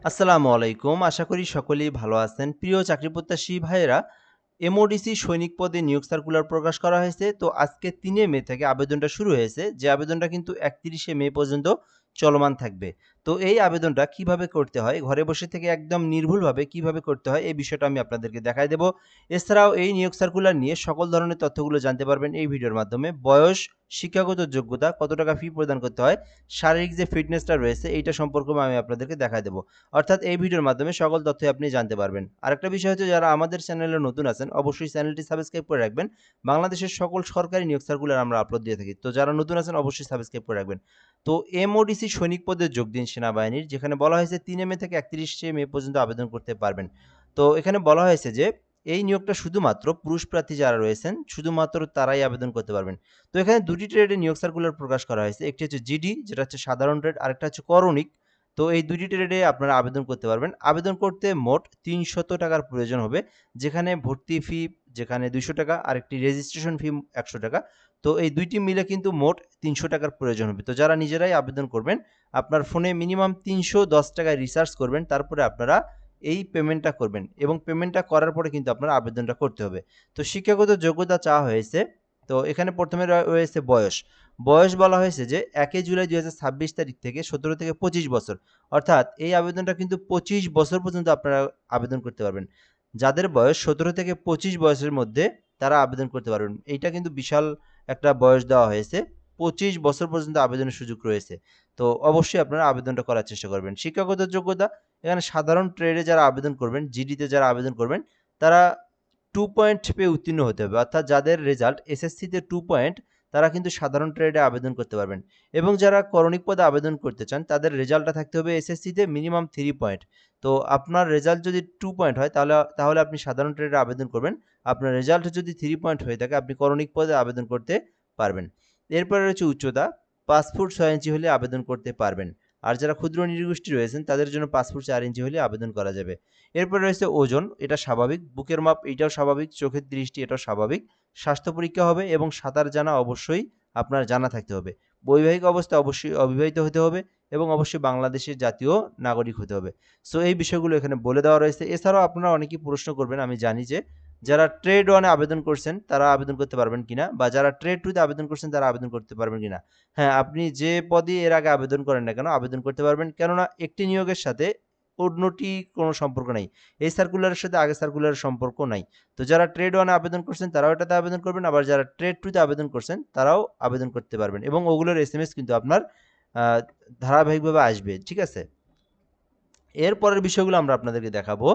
আসসালামু আলাইকুম। আশা করি সকলেই ভালো আছেন। প্রিয় চাকরিপ্রত্যাশী ভাইয়েরা, এমওডিসি সৈনিক পদে নিয়োগ সার্কুলার প্রকাশ করা হয়েছে। তো আজকে ৩ মে থেকে আবেদনটা শুরু হয়েছে। যে আবেদনটা কিন্তু ৩১ মে পর্যন্ত চলমান থাকবে। তো এই আবেদনটা কিভাবে করতে হয়, ঘরে বসে থেকে একদম নির্ভুলভাবে কিভাবে করতে হয়, এই বিষয়টা আমি আপনাদেরকে দেখায় দেব। এছাড়াও এই নিয়োগ সার্কুলার নিয়ে সকল ধরনের তথ্যগুলো জানতে পারবেন এই ভিডিওর মাধ্যমে। বয়স, শিক্ষাগত যোগ্যতা, কত টাকা ফি প্রদান করতে হয়, শারীরিক যে ফিটনেসটা রয়েছে এইটা সম্পর্কেও আমি আপনাদেরকে দেখায় দেব। অর্থাৎ এই ভিডিওর মাধ্যমে সকল তথ্যই আপনি জানতে পারবেন। আরেকটা বিষয় হচ্ছে, যারা আমাদের চ্যানেলে নতুন আছেন অবশ্যই চ্যানেলটি সাবস্ক্রাইব করে রাখবেন। বাংলাদেশের সকল সরকারি নিয়োগ সার্কুলার আমরা আপলোড দিয়ে থাকি। তো যারা নতুন আছেন অবশ্যই সাবস্ক্রাইব করে রাখবেন। তো এমওডিসি সৈনিক পদে যোগ দিন সেনাবাহিনীর, যেখানে বলা হয়েছে ৩ মে থেকে ৩১ মে পর্যন্ত আবেদন করতে পারবেন। তো এখানে বলা হয়েছে যে এই নিয়োগটা শুধুমাত্র পুরুষ প্রার্থী যারা রয়েছেন শুধুমাত্র তারাই আবেদন করতে পারবেন। তো এখানে দুটি ট্রেডে নিয়োগ সার্কুলার প্রকাশ করা হয়েছে। একটি হচ্ছে জিডি, যেটা হচ্ছে সাধারণ ট্রেড, আরেকটা হচ্ছে করণিক। তো এই দুটি ট্রেডে আপনারা আবেদন করতে পারবেন। আবেদন করতে মোট ৩০০ টাকার প্রয়োজন হবে, যেখানে ভর্তি ফি যেখানে ২০০ টাকা, আরেকটি রেজিস্ট্রেশন ফি ১০০ টাকা। তো এই দুইটি মিলে কিন্তু মোট ৩০০ টাকার প্রয়োজন হবে। তো যারা নিজেরাই আবেদন করবেন, আপনার ফোনে মিনিমাম ৩১০ টাকায় রিচার্জ করবেন, তারপরে আপনারা এই পেমেন্টটা করবেন এবং পেমেন্টটা করার পরে কিন্তু আপনার আবেদনটা করতে হবে। তো শিক্ষাগত যোগ্যতা চাওয়া হয়েছে। তো এখানে প্রথমে রয়েছে বয়স। বয়স বলা হয়েছে যে ১ জুলাই ২০২৬ তারিখ থেকে ১৭ থেকে ২৫ বছর। অর্থাৎ এই আবেদনটা কিন্তু ২৫ বছর পর্যন্ত আপনারা আবেদন করতে পারবেন। যাদের বয়স ১৭ থেকে ২৫ বয়সের মধ্যে তারা আবেদন করতে পারবেন। এইটা কিন্তু বিশাল একটা বয়স দেওয়া হয়েছে। ২৫ বছর পর্যন্ত আবেদনের সুযোগ রয়েছে। তো অবশ্যই আপনারা আবেদনটা করার চেষ্টা করবেন। শিক্ষাগত যোগ্যতা, এখানে সাধারণ ট্রেডে যারা আবেদন করবেন, জিডিতে যারা আবেদন করবেন, তারা 2 পয়েন্ট পেয়ে উত্তীর্ণ হতে হবে। অর্থাৎ যাদের রেজাল্ট এসএসসিতে 2 পয়েন্ট, তারা কিন্তু সাধারণ ট্রেডে আবেদন করতে পারবেন। এবং যারা করণিক পদে আবেদন করতে চান, তাদের রেজাল্টটা থাকতে হবে এসএসসিতে মিনিমাম 3 পয়েন্ট। তো আপনার রেজাল্ট যদি 2 পয়েন্ট হয় তাহলে আপনি সাধারণ ট্রেডে আবেদন করবেন। আপনার রেজাল্ট যদি 3 পয়েন্ট হয়ে থাকে আপনি করণিক পদে আবেদন করতে পারবেন। এরপরে রয়েছে উচ্চতা, ৫ ফুট ৬ ইঞ্চি হলে আবেদন করতে পারবেন। আর যারা ক্ষুদ্র নৃগোষ্ঠী রয়েছেন তাদের জন্য ৫ ফুট ৪ ইঞ্চি হলে আবেদন করা যাবে। এরপরে রয়েছে ওজন, এটা স্বাভাবিক। বুকের মাপ এটাও স্বাভাবিক। চোখের দৃষ্টি এটাও স্বাভাবিক। স্বাস্থ্য পরীক্ষা হবে এবং সাঁতার জানা অবশ্যই আপনার জানা থাকতে হবে। বৈবাহিক অবস্থা অবশ্যই অবিবাহিত হতে হবে এবং অবশ্যই বাংলাদেশের জাতীয় নাগরিক হতে হবে। সো এই বিষয়গুলো এখানে বলে দেওয়া রয়েছে। এছাড়াও আপনারা অনেকেই প্রশ্ন করবেন, আমি জানি যে যারা ট্রেড 1 এ আবেদন করছেন তারা আবেদন করতে পারবেন কিনা, বা যারা ট্রেড 2 তে আবেদন করছেন তারা আবেদন করতে পারবেন কিনা। হ্যাঁ, আপনি যে পদই এর আগে আবেদন করেন না কেন আবেদন করতে পারবেন। কেননা একটি নিয়োগের সাথে অন্যটি কোনো সম্পর্ক নাই। এই সার্কুলারের সাথে আগের সার্কুলারের সম্পর্ক নাই। তো যারা ট্রেড 1 এ আবেদন করছেন তারাও এটাতে আবেদন করবেন। আবার যারা ট্রেড 2 তে আবেদন করছেন তারাও আবেদন করতে পারবেন এবং ওগুলোর এসএমএস কিন্তু আপনার আ ধারাবাহিকভাবে আসবে। ঠিক আছে? এরপরের বিষয়গুলো আমরা আপনাদেরকে দেখাবো।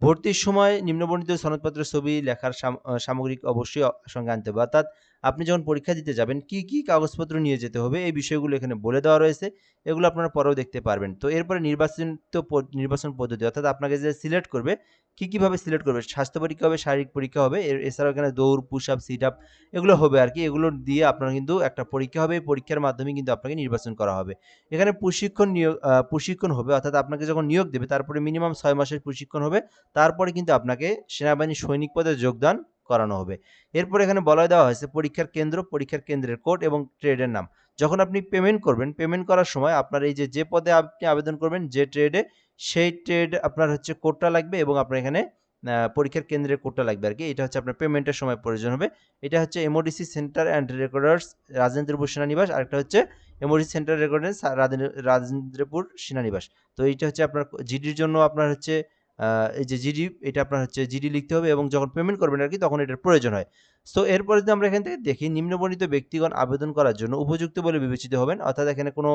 ভর্তির সময় নিম্নবর্ণিত সনদপত্রের ছবি, লেখার সামগ্রিক অবশ্যই সঙ্গে আনতে হবে। অর্থাৎ আপনি যখন পরীক্ষা দিতে যাবেন কি, কি কাগজপত্র নিয়ে যেতে হবে এই বিষয়গুলো এখানে বলে দেওয়া রয়েছে। এগুলো আপনারা পরেও দেখতে পারবেন। তো এরপরে নির্বাচন পদ্ধতি, অর্থাৎ আপনাকে যে সিলেক্ট করবে, কিভাবে সিলেক্ট করবে? স্বাস্থ্য পরীক্ষা হবে, শারীরিক পরীক্ষা হবে। এছাড়াও এখানে দৌড়, পুশ আপ, সিট আপ এগুলো হবে আরকি। এগুলো দিয়ে আপনার কিন্তু একটা পরীক্ষা হবে। এই পরীক্ষার মাধ্যমে কিন্তু আপনাকে নির্বাচন করা হবে। এখানে প্রশিক্ষণ হবে, অর্থাৎ আপনাকে যখন নিয়োগ দেবে তারপরে মিনিমাম ৬ মাসের প্রশিক্ষণ হবে। তারপরে কিন্তু আপনাকে সেনাবাহিনীর সৈনিক পদে যোগদান করানো হবে। এরপরে এখানে বলে দেওয়া হয়েছে পরীক্ষার কেন্দ্র, পরীক্ষার কেন্দ্রের কোড এবং ট্রেডের নাম। যখন আপনি পেমেন্ট করবেন, পেমেন্ট করার সময় আপনার এই যে পদে আপনি আবেদন করবেন, যে ট্রেডে, সেই ট্রেড আপনার হচ্ছে কোডটা লাগবে এবং আপনার এখানে পরীক্ষার কেন্দ্রের কোডটা লাগবে আরকি। এটা হচ্ছে আপনার পেমেন্টের সময় প্রয়োজন হবে। এটা হচ্ছে MODC centre and recorders, Rajendrapur সেনানিবাস। আরেকটা হচ্ছে এমওডি সেন্টার রেকর্ডেন্স রাজেন্দ্রপুর সেনানিবাস। তো এইটা হচ্ছে আপনার জিডির জন্য আপনার হচ্ছে এই যে জিডি, এটা আপনার হচ্ছে জিডি লিখতে হবে এবং যখন পেমেন্ট করবেন আরকি তখন এটার প্রয়োজন হয়। সো এরপরে যদি আমরা এখান থেকে দেখি, নিম্নবর্ণিত ব্যক্তিগণ আবেদন করার জন্য উপযুক্ত বলে বিবেচিত হবেন। অর্থাৎ এখানে কোনো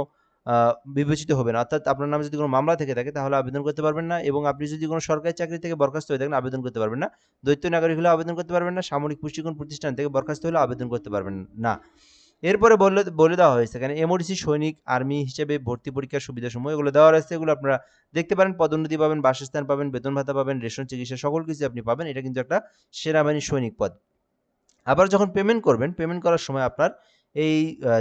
বিবেচিত হবে না। অর্থাৎ আপনার নামে যদি কোনো মামলা থেকে থাকে তাহলে আবেদন করতে পারবেন না এবং আপনি যদি কোনো সরকারি চাকরি থেকে বরখাস্ত হয়ে থাকেন আবেদন করতে পারবেন না। দ্বৈত নাগরিক হলেও আবেদন করতে পারবেন না। সামরিক প্রশিক্ষণ প্রতিষ্ঠান থেকে বরখাস্ত হলেও আবেদন করতে পারবেন না। এরপরে বলে দেওয়া হয়েছে এখানে এমওডিসি সৈনিক আর্মি হিসেবে ভর্তি পরীক্ষার সুবিধাসমূহ এগুলো দেওয়া রয়েছে। এগুলো আপনারা দেখতে পারেন। পদোন্নতি পাবেন, বাসস্থান পাবেন, বেতন ভাতা পাবেন, রেশন, চিকিৎসা সকল কিছু আপনি পাবেন। এটা কিন্তু একটা সেনাবাহিনীর সৈনিক পদ। আবার যখন পেমেন্ট করবেন, পেমেন্ট করার সময় আপনার এই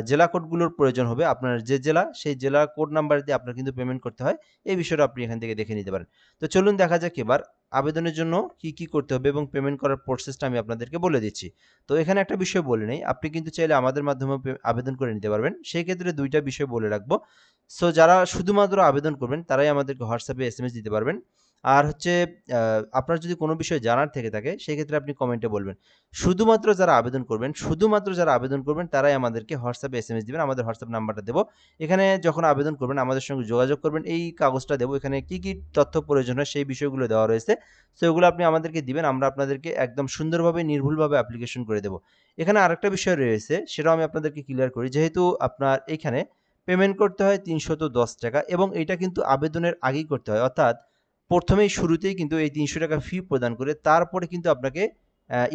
জেলা কোডগুলোর প্রয়োজন হবে। আপনার যে জেলা, সেই জেলা কোড নাম্বার দিয়ে আপনার কিন্তু পেমেন্ট করতে হয়। এই বিষয়টা আপনি এখান থেকে দেখে নিতে পারেন। তো চলুন দেখা যাক এবার আবেদনের জন্য কি করতে হবে এবং পেমেন্ট করার প্রসেসটা আমি আপনাদেরকে বলে দিচ্ছি। তো এখানে একটা বিষয় বলে নেই, আপনি কিন্তু চাইলে আমাদের মাধ্যমেও আবেদন করে নিতে পারবেন। সেই ক্ষেত্রে ২ টা বিষয় বলে রাখবো। সো যারা শুধুমাত্র আবেদন করবেন তারাই আমাদেরকে হোয়াটসঅ্যাপে এসএমএস দিতে পারবেন। আর হচ্ছে আপনার যদি কোনো বিষয় জানার থেকে থাকে সেক্ষেত্রে আপনি কমেন্টে বলবেন। শুধুমাত্র যারা আবেদন করবেন তারাই আমাদেরকে হোয়াটসঅ্যাপে এসএমএস দিবেন। আমাদের হোয়াটসঅ্যাপ নাম্বারটা দেবো। এখানে যখন আবেদন করবেন আমাদের সঙ্গে যোগাযোগ করবেন। এই কাগজটা দেবো। এখানে কি তথ্য প্রয়োজন হয় সেই বিষয়গুলো দেওয়া রয়েছে। সো এগুলো আপনি আমাদেরকে দিবেন। আমরা আপনাদেরকে একদম সুন্দরভাবে নির্ভুলভাবে অ্যাপ্লিকেশন করে দেবো। এখানে আরেকটা বিষয় রয়েছে সেটাও আমি আপনাদেরকে ক্লিয়ার করি। যেহেতু আপনার এইখানে পেমেন্ট করতে হয় ৳৩১০ এবং এইটা কিন্তু আবেদনের আগেই করতে হয়। অর্থাৎ প্রথমেই শুরুতেই কিন্তু এই ৳৩০০ ফি প্রদান করে তারপরে কিন্তু আপনাকে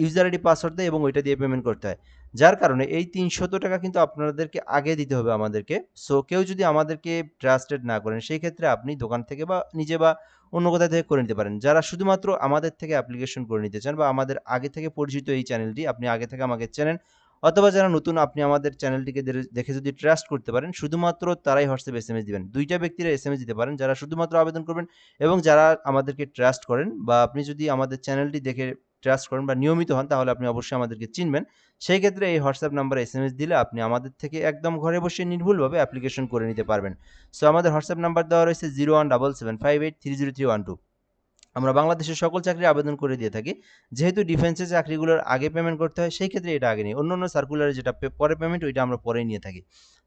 ইউজার আইডি পাসওয়ার্ড দেয় এবং ওইটা দিয়ে পেমেন্ট করতে হয়। যার কারণে এই ৳৩০০ কিন্তু আপনাদেরকে আগে দিতে হবে আমাদেরকে। সো কেউ যদি আমাদেরকে ট্রাস্টেড না করেন সেই ক্ষেত্রে আপনি দোকান থেকে বা নিজে বা অন্য কোথাও থেকে করে নিতে পারেন। যারা শুধুমাত্র আমাদের থেকে অ্যাপ্লিকেশন করে নিতে চান বা আমাদের আগে থেকে পরিচিত এই চ্যানেলটি, আপনি আগে থেকে আমাকে চেনেন অথবা যারা নতুন আপনি আমাদের চ্যানেলটিকে দেখে যদি ট্রাস্ট করতে পারেন, শুধুমাত্র তারাই হোয়াটসঅ্যাপে এসএমএস দিবেন। ২ টা ব্যক্তিরা এসএমএস দিতে পারেন, যারা শুধুমাত্র আবেদন করবেন এবং যারা আমাদেরকে ট্রাস্ট করেন বা আপনি যদি আমাদের চ্যানেলটি দেখে ট্রাস্ট করেন বা নিয়মিত হন তাহলে আপনি অবশ্যই আমাদেরকে চিনবেন। সেই ক্ষেত্রে এই হোয়াটসঅ্যাপ নাম্বারে এসএমএস দিলে আপনি আমাদের থেকে একদম ঘরে বসে নির্ভুলভাবে অ্যাপ্লিকেশন করে নিতে পারবেন। সো আমাদের হোয়াটসঅ্যাপ নাম্বার দেওয়া রয়েছে 0177583032। আমরা বাংলাদেশের সকল চাকরির আবেদন করে দিয়ে থাকি। যেহেতু ডিফেন্সের চাকরিগুলোর আগে পেমেন্ট করতে হয় সেই ক্ষেত্রে এটা আগে নেই। অন্যান্য সার্কুলারে যেটা পরে পেমেন্ট ওইটা আমরা পরেই নিয়ে থাকি।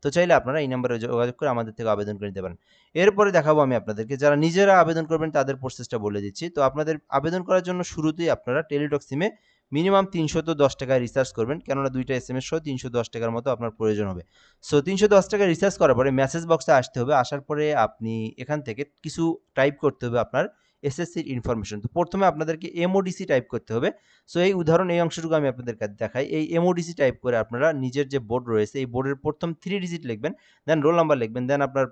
তো চাইলে আপনারা এই নাম্বারে যোগাযোগ করে আমাদের থেকে আবেদন করে নিতে পারেন। এরপরে দেখাবো আমি আপনাদেরকে যারা নিজেরা আবেদন করবেন তাদের প্রসেসটা বলে দিচ্ছি। তো আপনাদের আবেদন করার জন্য শুরুতেই আপনারা টেলিটক সিমে মিনিমাম ৳৩১০ রিচার্জ করবেন। কেননা ২ টা এসএমএস সহ ৳৩১০ মতো আপনার প্রয়োজন হবে। সো ৳৩১০ রিচার্জ করার পরে মেসেজ বক্সে আসতে হবে। আসার পরে আপনি এখান থেকে কিছু টাইপ করতে হবে আপনার এসএসসির ইনফরমেশন। তো প্রথমে আপনাদেরকে এমওডিসি টাইপ করতে হবে। সো এই উদাহরণ এই অংশটুকু আমি আপনাদেরকে দেখাই। এই এমওডিসি টাইপ করে আপনারা নিজের যে বোর্ড রয়েছে এই বোর্ডের ১ম ৩ ডিজিট লিখবেন, দেন রোল নাম্বার লিখবেন, দেন আপনার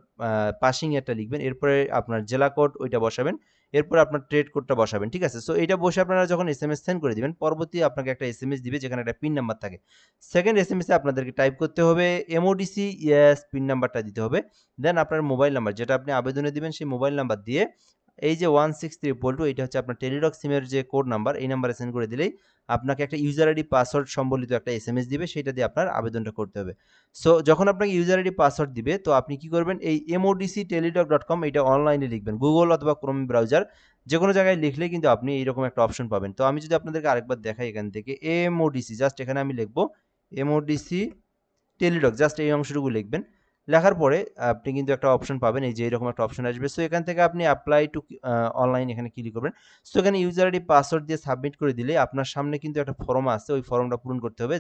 পাসিং ইয়ারটা লিখবেন। এরপরে আপনার জেলা কোড ওইটা বসাবেন। এরপরে আপনার ট্রেড কোডটা বসাবেন। ঠিক আছে? সো এইটা বসে আপনারা যখন এসএমএস সেন্ড করে দিবেন, পরবর্তী আপনাকে একটা এসএমএস দিবে যেখানে একটা পিন নাম্বার থাকে। সেকেন্ড এসএমএসে আপনাদেরকে টাইপ করতে হবে এমওডিসি ইয়েস পিন নাম্বারটা দিতে হবে। দেন আপনার মোবাইল নাম্বার যেটা আপনি আবেদনে দিবেন সেই মোবাইল নাম্বার দিয়ে এই যে 16322 এটা হচ্ছে আপনার টেলিটক সিমের যে কোড নাম্বার এই নাম্বারে সেন্ড করে দিলেই আপনাকে একটা ইউজার আইডি পাসওয়ার্ড সম্বলিত একটা এসএমএস দিবে সেটা দিয়ে আপনার আবেদনটা করতে হবে। সো যখন আপনাকে ইউজার আইডি পাসওয়ার্ড দিবে তো আপনি কি করবেন এই modcteletalk.com এটা অনলাইনে লিখবেন। গুগল অথবা ক্রোম ব্রাউজার যেকোনো জায়গায় লিখলেই কিন্তু আপনি এইরকম একটা অপশন পাবেন। তো আমি যদি আপনাদেরকে আরেকবার দেখাই এখান থেকে modc জাস্ট এখানে আমি লিখব modc টেলিটক জাস্ট এই অংশটুকু লিখবেন। লেখার পরে আপনি কিন্তু একটা অপশন পাবেন এই যে এরকম একটা অপশন আসবে। সো এখান থেকে আপনি অ্যাপ্লাই টু অনলাইন এখানে ক্লিক করবেন। সো এখানে ইউজার আইডি পাসওয়ার্ড দিয়ে সাবমিট করে দিলে আপনার সামনে কিন্তু একটা ফর্ম আছে ওই ফর্মটা পূরণ করতে হবে।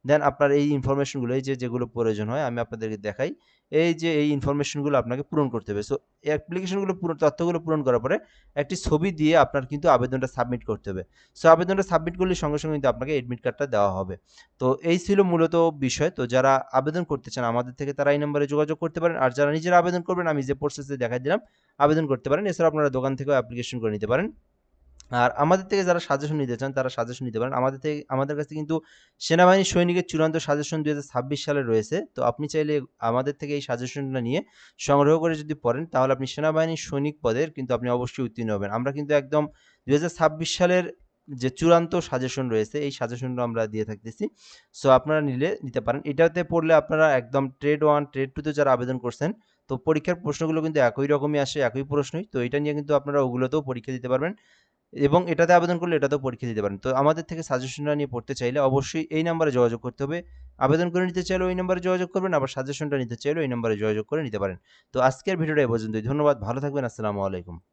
দেন আপনার এই ইনফরমেশনগুলো এই যে যেগুলো প্রয়োজন হয় আমি আপনাদেরকে দেখাই। এই যে এই ইনফরমেশনগুলো আপনাকে পূরণ করতে হবে। সো অ্যাপ্লিকেশনগুলো তথ্যগুলো পূরণ করার পরে একটি ছবি দিয়ে আপনার কিন্তু আবেদনটা সাবমিট করতে হবে। সো আবেদনটা সাবমিট করলে সঙ্গে সঙ্গে কিন্তু আপনাকে এডমিট কার্ডটা দেওয়া হবে। তো এই ছিল মূলত বিষয়। তো যারা আবেদন করতে চান আমাদের থেকে তারা এই নম্বরে যোগাযোগ করতে পারেন। আর যারা নিজেরা আবেদন করবেন আমি যে প্রসেসে দেখাই দিলাম আবেদন করতে পারেন। এছাড়াও আপনারা দোকান থেকেও অ্যাপ্লিকেশন করে নিতে পারেন। আর আমাদের থেকে যারা সাজেশন নিতে চান তারা সাজেশন নিতে পারেন। আমাদের কাছে কিন্তু সেনাবাহিনী সৈনিকের চূড়ান্ত সাজেশন ২০২৬ সালে রয়েছে। তো আপনি চাইলে আমাদের থেকে এই সাজেশনটা নিয়ে সংগ্রহ করে যদি পড়েন তাহলে আপনি সেনাবাহিনীর সৈনিক পদের কিন্তু আপনি অবশ্যই উত্তীর্ণ হবেন। আমরা কিন্তু একদম ২০২৬ সালের যে চূড়ান্ত সাজেশন রয়েছে এই সাজেশনটা আমরা দিয়ে থাকতেছি। সো আপনারা নিতে পারেন। এটাতে পড়লে আপনারা একদম ট্রেড 1, ট্রেড 2 তে যারা আবেদন করছেন তো পরীক্ষার প্রশ্নগুলো কিন্তু একই রকমই আসে, একই প্রশ্নই। তো এটা নিয়ে কিন্তু আপনারা ওগুলোতেও পরীক্ষা দিতে পারবেন। এবং এটাতে আবেদন করলে এটাতেও পরীক্ষা দিতে পারেন। তো আমাদের থেকে সাজেশনটা নিয়ে পড়তে চাইলে অবশ্যই এই নাম্বারে যোগাযোগ করতে হবে। আবেদন করে নিতে চাইলেও এই নাম্বারে যোগাযোগ করবেন, আবার সাজেশনটা নিতে চাইলেও এই নাম্বারে যোগাযোগ করে নিতে পারেন। তো আজকের ভিডিওটা এ পর্যন্তই। ধন্যবাদ, ভালো থাকবেন। আসসালামু আলাইকুম।